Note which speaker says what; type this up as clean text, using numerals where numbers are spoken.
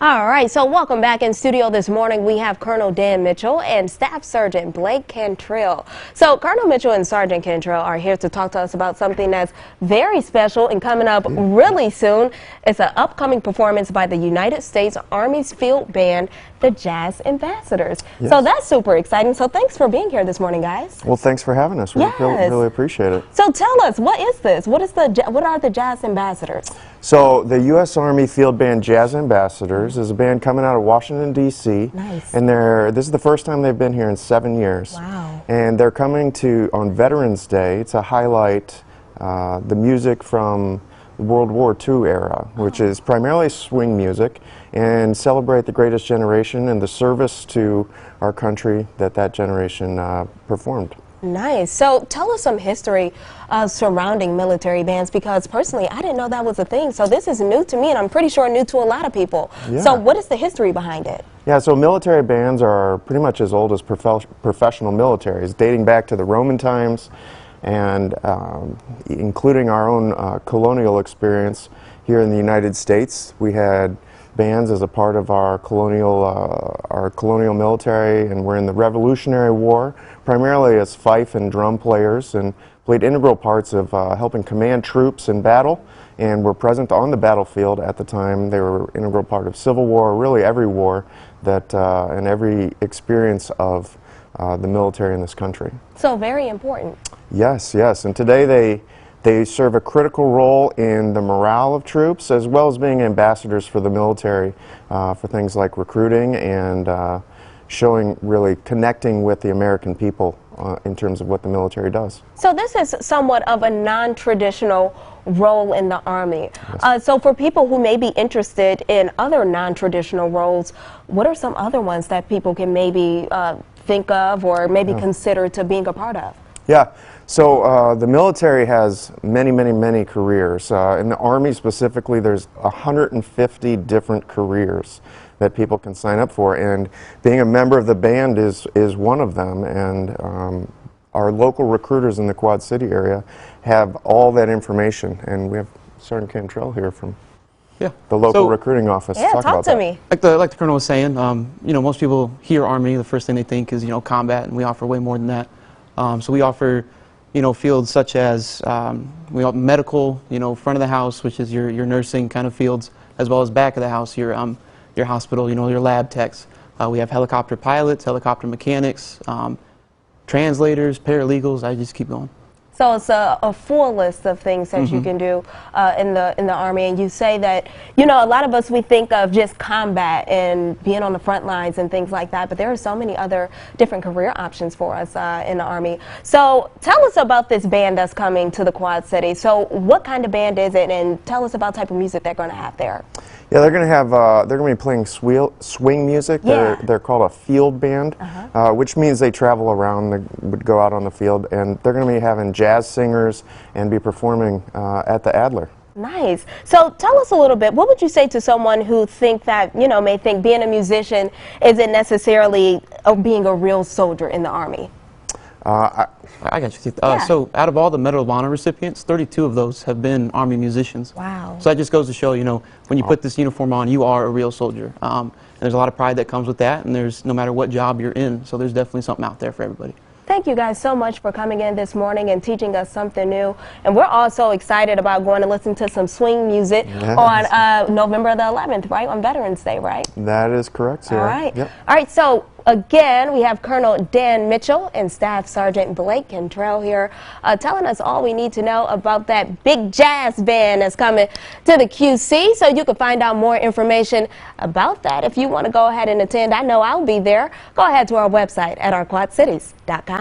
Speaker 1: All right, so welcome back in studio this morning. We have Colonel Dan Mitchell and Staff Sergeant Blake Cantrell. So Colonel Mitchell and Sergeant Cantrell are here to talk to us about something that's very special and coming up really soon. It's an upcoming performance by the United States Army's Field Band, the Jazz Ambassadors.
Speaker 2: Yes.
Speaker 1: So that's super exciting. So thanks for being here this morning, guys.
Speaker 2: Well, thanks for having us. We really appreciate it.
Speaker 1: So tell us, what is this? What are the Jazz Ambassadors?
Speaker 2: So the U.S. Army Field Band Jazz Ambassadors is a band coming out of Washington, D.C.
Speaker 1: Nice.
Speaker 2: And this is the first time they've been here in 7 years.
Speaker 1: Wow.
Speaker 2: And they're coming on Veterans Day to highlight the music from the World War II era, which is primarily swing music, and celebrate the greatest generation and the service to our country that generation performed.
Speaker 1: Nice. So tell us some history surrounding military bands, because personally I didn't know that was a thing. So this is new to me, and I'm pretty sure new to a lot of people.
Speaker 2: Yeah.
Speaker 1: So what is the history behind it?
Speaker 2: Yeah, so military bands are pretty much as old as professional militaries, dating back to the Roman times, and including our own colonial experience here in the United States. We had bands as a part of our colonial military, and we're in the Revolutionary War, primarily as fife and drum players, and played integral parts of helping command troops in battle, and were present on the battlefield at the time. They were an integral part of Civil War, really every war and every experience of the military in this country.
Speaker 1: So very important.
Speaker 2: Yes, yes, and today they serve a critical role in the morale of troops, as well as being ambassadors for the military for things like recruiting and really connecting with the American people in terms of what the military does.
Speaker 1: So this is somewhat of a non-traditional role in the Army.
Speaker 2: Yes.
Speaker 1: So for people who may be interested in other non-traditional roles, what are some other ones that people can maybe think of or maybe consider to being a part of?
Speaker 2: Yeah, so the military has many careers. In the Army specifically, there's 150 different careers that people can sign up for, and being a member of the band is one of them. And our local recruiters in the Quad City area have all that information, and we have Sergeant Cantrell here from the local recruiting office.
Speaker 1: Yeah,
Speaker 2: to talk about
Speaker 1: to me.
Speaker 3: Like the Colonel was saying, you know, most people hear Army, the first thing they think is, you know, combat, and we offer way more than that. So we offer, you know, fields such as we offer medical, you know, front of the house, which is your nursing kind of fields, as well as back of the house, your hospital, you know, your lab techs. We have helicopter pilots, helicopter mechanics, translators, paralegals. I just keep going.
Speaker 1: So it's a full list of things that you can do in the Army. And you say that, you know, a lot of us, we think of just combat and being on the front lines and things like that, but there are so many other different career options for us in the Army. So tell us about this band that's coming to the Quad City. So what kind of band is it, and tell us about the type of music they're going to have there.
Speaker 2: Yeah, they're going to have they're going to be playing swing music.
Speaker 1: Yeah.
Speaker 2: They're called a field band, which means they travel around. They would go out on the field, and they're going to be having jazz singers and be performing at the Adler.
Speaker 1: Nice. So tell us a little bit. What would you say to someone who may think being a musician isn't necessarily being a real soldier in the Army?
Speaker 3: I got you. So out of all the Medal of Honor recipients, 32 of those have been Army musicians.
Speaker 1: Wow.
Speaker 3: So that just goes to show, you know, when you put this uniform on, you are a real soldier. And there's a lot of pride that comes with that, and there's no matter what job you're in, so there's definitely something out there for everybody.
Speaker 1: Thank you guys so much for coming in this morning and teaching us something new. And we're all so excited about going to listen to some swing music on November the 11th, right? On Veterans Day, right?
Speaker 2: That is correct, Sarah.
Speaker 1: All right.
Speaker 2: Yep.
Speaker 1: All right, so again, we have Colonel Dan Mitchell and Staff Sergeant Blake Cantrell here telling us all we need to know about that big jazz band that's coming to the QC. So you can find out more information about that if you want to go ahead and attend. I know I'll be there. Go ahead to our website at ourquadcities.com.